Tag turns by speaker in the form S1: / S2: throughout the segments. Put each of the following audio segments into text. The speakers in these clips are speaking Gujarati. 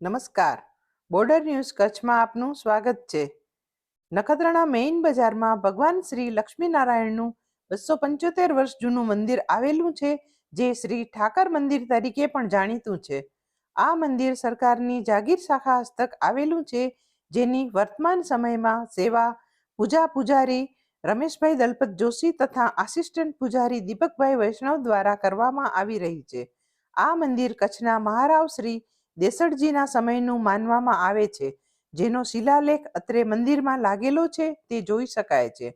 S1: નમસ્કાર. બોર્ડર ન્યૂઝ કચ્છમાં આપનું સ્વાગત છે. નખત્રાણા મેઇન બજારમાં ભગવાન શ્રી લક્ષ્મીનારાયણનું 275 વર્ષ જૂનું મંદિર આવેલું છે, જે શ્રી ઠાકર મંદિર તરીકે પણ જાણીતું છે. આ મંદિર સરકારની જાગીર શાખા હસ્તક આવેલું છે, જેની વર્તમાન સમયમાં સેવા પૂજા પૂજારી રમેશભાઈ દલપત જોશી તથા આસિસ્ટન્ટ પૂજારી દીપકભાઈ વૈષ્ણવ દ્વારા કરવામાં આવી રહી છે. આ મંદિર કચ્છના મહારાવ શ્રી દેસડજીના સમયનું માનવામાં આવે છે, જેનો શિલાલેખ અત્રે મંદિરમાં લાગેલો છે તે જોઈ શકાય છે.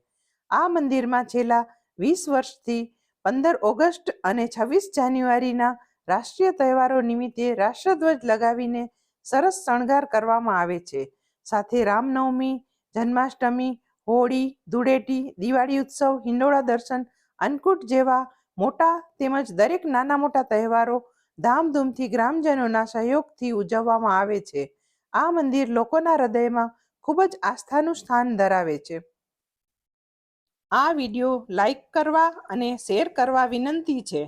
S1: આ મંદિરમાં છેલ્લા 20 વર્ષથી 15 ઓગસ્ટ અને 26 જાન્યુઆરીના રાષ્ટ્રીય તહેવારો નિમિત્તે રાષ્ટ્રધ્વજ લગાવીને સરસ શણગાર કરવામાં આવે છે. સાથે રામનવમી, જન્માષ્ટમી, હોળી, ધૂળેટી, દિવાળી ઉત્સવ, હિંડોળા દર્શન, અન્નકૂટ જેવા મોટા તેમજ દરેક નાના મોટા તહેવારો ધામધૂમથી ગ્રામજનોના સહયોગથી ઉજવવામાં આવે છે. આ મંદિર લોકોના હૃદયમાં ખૂબ જ આસ્થાનું સ્થાન ધરાવે છે. આ વિડીયો લાઈક કરવા અને શેર કરવા વિનંતી છે.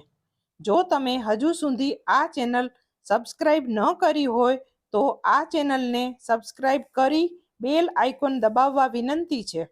S1: જો તમે હજુ સુધી આ ચેનલ સબસ્ક્રાઇબ ન કરી હોય તો આ ચેનલને સબસ્ક્રાઇબ કરી બેલ આઇકોન દબાવવા વિનંતી છે.